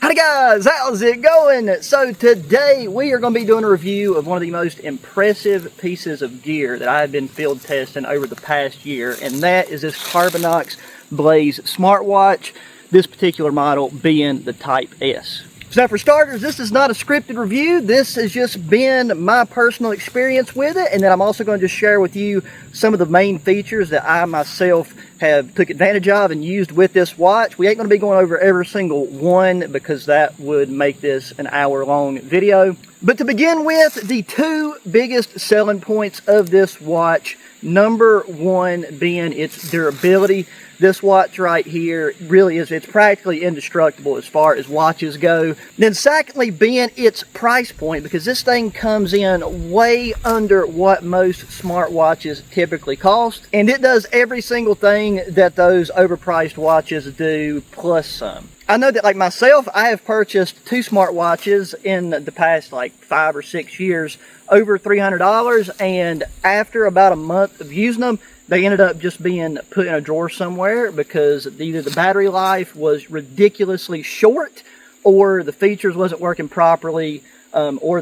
Hi guys, how's it going? So today we are going to be doing a review of one of the most impressive pieces of gear that I have been field testing over the past year, and that is this Carbinox Blaze smartwatch, this particular model being the Type S. So now for starters, this is not a scripted review. This has just been my personal experience with it, and then I'm also going to just share with you some of the main features that I myself have took advantage of and used with this watch. We ain't going to be going over every single one because that would make this an hour-long video. But to begin with, the two biggest selling points of this watch, number one being its durability. This watch right here really is, it's practically indestructible as far as watches go. Then secondly being its price point, because this thing comes in way under what most smartwatches typically cost. And it does every single thing that those overpriced watches do plus some. I know that, like myself, I have purchased two smartwatches in the past like 5 or 6 years, over $300, and after about a month of using them, they ended up just being put in a drawer somewhere because either the battery life was ridiculously short, or the features wasn't working properly, or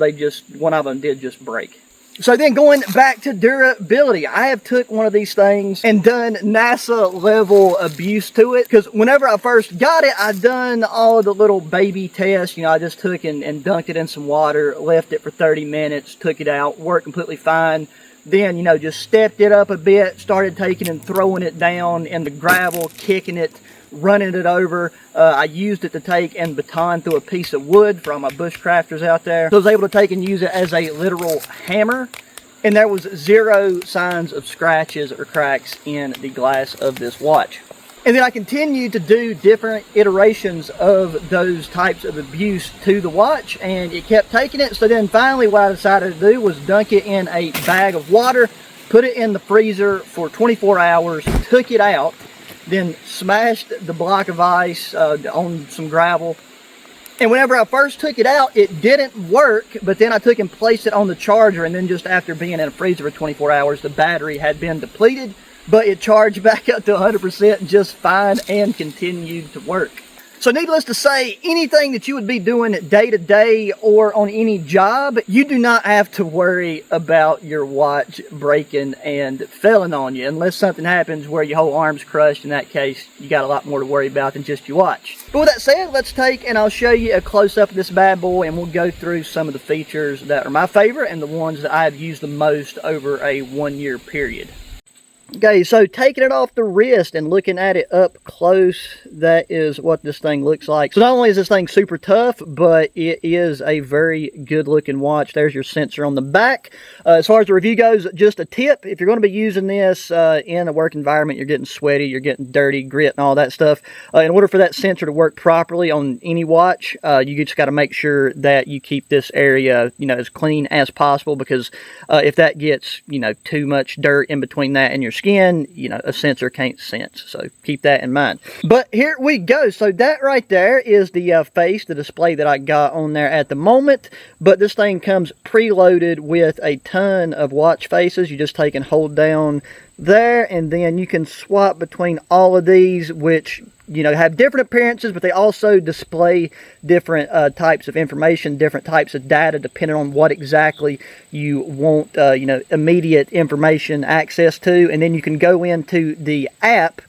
one of them did just break. So then going back to durability, I have took one of these things and done NASA level abuse to it, because whenever I first got it, I done all of the little baby tests. You know, I just took and dunked it in some water, left it for 30 minutes, took it out, worked completely fine. Then, you know, just stepped it up a bit, started taking and throwing it down in the gravel, kicking it, running it over. I used it to take and baton through a piece of wood for all my bushcrafters out there. So I was able to take and use it as a literal hammer, and there was zero signs of scratches or cracks in the glass of this watch. And then I continued to do different iterations of those types of abuse to the watch, and it kept taking it. So then finally what I decided to do was dunk it in a bag of water, put it in the freezer for 24 hours, took it out, then smashed the block of ice on some gravel. And whenever I first took it out, it didn't work, but then I took and placed it on the charger, and then just after being in a freezer for 24 hours, the battery had been depleted, but it charged back up to 100% just fine and continued to work. So needless to say, anything that you would be doing day to day or on any job, you do not have to worry about your watch breaking and failing on you, unless something happens where your whole arm's crushed. In that case, you got a lot more to worry about than just your watch. But with that said, let's take and I'll show you a close-up of this bad boy, and we'll go through some of the features that are my favorite and the ones that I have used the most over a 1-year period. Okay, so taking it off the wrist and looking at it up close, that is what this thing looks like. So not only is this thing super tough, but it is a very good looking watch. There's your sensor on the back. As far as the review goes, just a tip: if you're going to be using this in a work environment, you're getting sweaty, you're getting dirty, grit and all that stuff. In order for that sensor to work properly on any watch, you just got to make sure that you keep this area, you know, as clean as possible, because if that gets, you know, too much dirt in between that and your skin, you know, a sensor can't sense. So keep that in mind. But here we go. So that right there is the face, the display that I got on there at the moment. But this thing comes preloaded with a ton of watch faces. You just take and hold down there, and then you can swap between all of these, which, you know, have different appearances, but they also display different types of information, different types of data, depending on what exactly you want, you know, immediate information access to. And then you can go into the app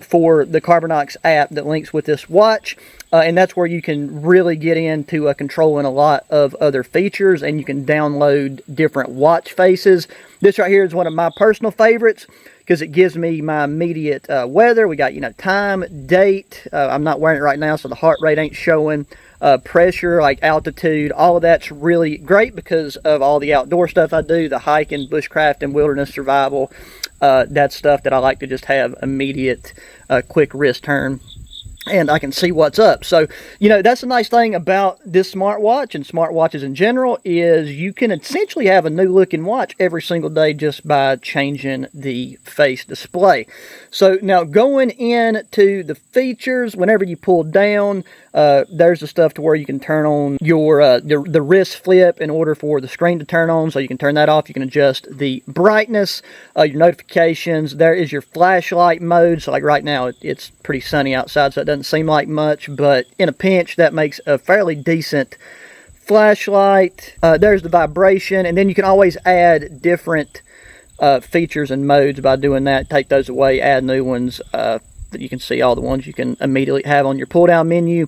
for the Carbinox app that links with this watch. And that's where you can really get into controlling a lot of other features, and you can download different watch faces. This right here is one of my personal favorites because it gives me my immediate weather. We got, you know, time, date. I'm not wearing it right now, so the heart rate ain't showing. Pressure, like altitude, all of that's really great because of all the outdoor stuff I do, the hiking, bushcraft, and wilderness survival. That's stuff that I like to just have immediate, quick wrist turn, and I can see what's up. So, you know, that's the nice thing about this smartwatch and smartwatches in general, is you can essentially have a new looking watch every single day just by changing the face display. So now going into the features, whenever you pull down, There's the stuff to where you can turn on your the wrist flip in order for the screen to turn on, so you can turn that off. You can adjust the brightness, your notifications. There is your flashlight mode. So like right now, it's pretty sunny outside, so it doesn't seem like much, but in a pinch, that makes a fairly decent flashlight. There's the vibration, and then you can always add different features and modes by doing that. Take those away, add new ones. That you can see all the ones you can immediately have on your pull down menu.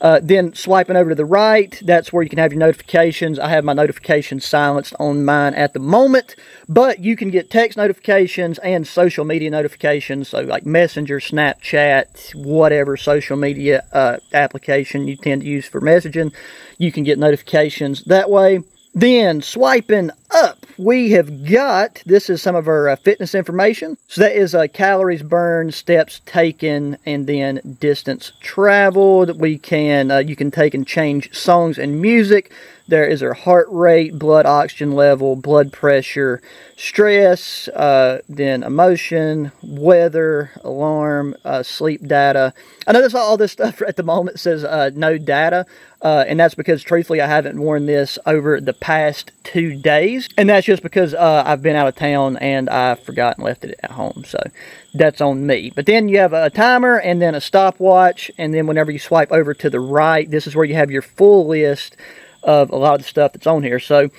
Then swiping over to the right, that's where you can have your notifications. I have my notifications silenced on mine at the moment, but you can get text notifications and social media notifications. So like Messenger, Snapchat, whatever social media application you tend to use for messaging, you can get notifications that way. Then swiping up, we have got, this is some of our fitness information. So that is calories burned, steps taken, and then distance traveled. We can, you can take and change songs and music. There is our heart rate, blood oxygen level, blood pressure, stress, then emotion, weather, alarm, sleep data. I notice all this stuff at the moment says no data, and that's because truthfully I haven't worn this over the past 2 days, and that's just because I've been out of town and I forgot and left it at home, so that's on me. But then you have a timer and then a stopwatch, and then whenever you swipe over to the right, this is where you have your full list of a lot of the stuff that's on here. So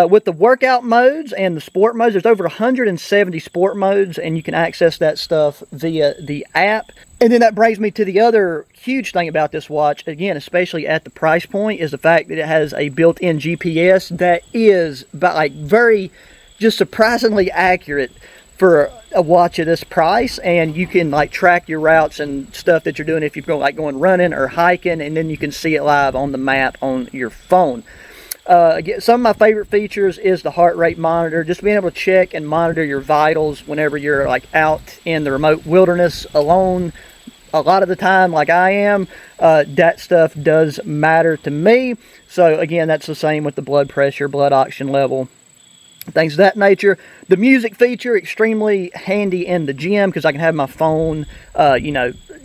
with the workout modes and the sport modes, there's over 170 sport modes, and you can access that stuff via the app. And then that brings me to the other huge thing about this watch, again, especially at the price point, is the fact that it has a built-in GPS that is very, just surprisingly accurate for a watch at this price. And you can like track your routes and stuff that you're doing if you're going running or hiking, and then you can see it live on the map on your phone. Some of my favorite features is the heart rate monitor, just being able to check and monitor your vitals whenever you're like out in the remote wilderness alone. A lot of the time, like I am, that stuff does matter to me. So again, that's the same with the blood pressure, blood oxygen level, things of that nature. The music feature, extremely handy in the gym because I can have my phone,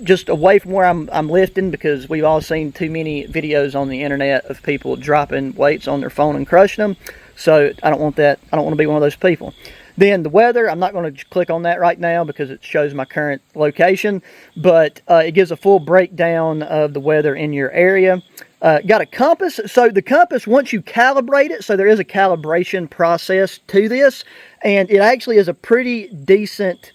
just away from where I'm lifting, because we've all seen too many videos on the internet of people dropping weights on their phone and crushing them. So I don't want that. I don't want to be one of those people. Then the weather, I'm not going to click on that right now because it shows my current location, but it gives a full breakdown of the weather in your area. Got a compass. So the compass, once you calibrate it, so there is a calibration process to this, and it actually is a pretty decent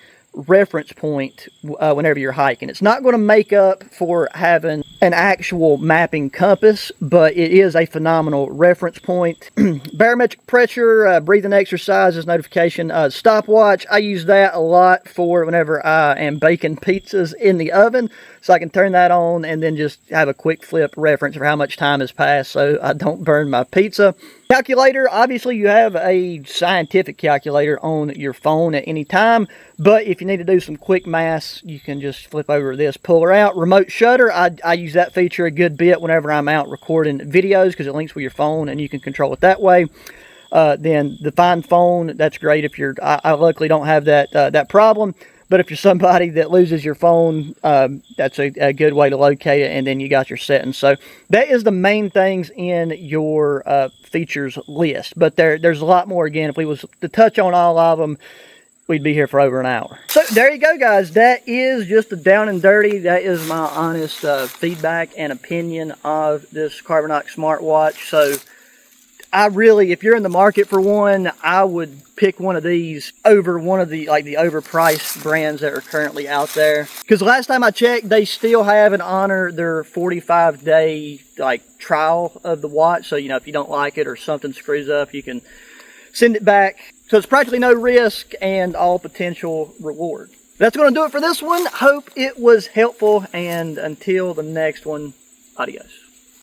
reference point whenever you're hiking. It's not going to make up for having an actual mapping compass, but it is a phenomenal reference point. Barometric pressure, breathing exercises, notification, stopwatch. I use that a lot for whenever I am baking pizzas in the oven, so I can turn that on and then just have a quick flip reference for how much time has passed so I don't burn my pizza. Calculator, obviously you have a scientific calculator on your phone at any time, but if you need to do some quick maths, you can just flip over this, pull her out. Remote shutter, I use that feature a good bit whenever I'm out recording videos because it links with your phone and you can control it that way. Then the find phone, that's great if you're, I luckily don't have that problem. But if you're somebody that loses your phone, that's a good way to locate it, and then you got your settings. So that is the main things in your features list. But there's a lot more. Again, if we was to touch on all of them, we'd be here for over an hour. So there you go, guys. That is just the down and dirty. That is my honest feedback and opinion of this Carbinox smartwatch. So I really, if you're in the market for one, I would pick one of these over one of the overpriced brands that are currently out there. Because last time I checked, they still have and honor their 45-day trial of the watch. So if you don't like it or something screws up, you can send it back. So it's practically no risk and all potential reward. That's going to do it for this one. Hope it was helpful, and until the next one, adios.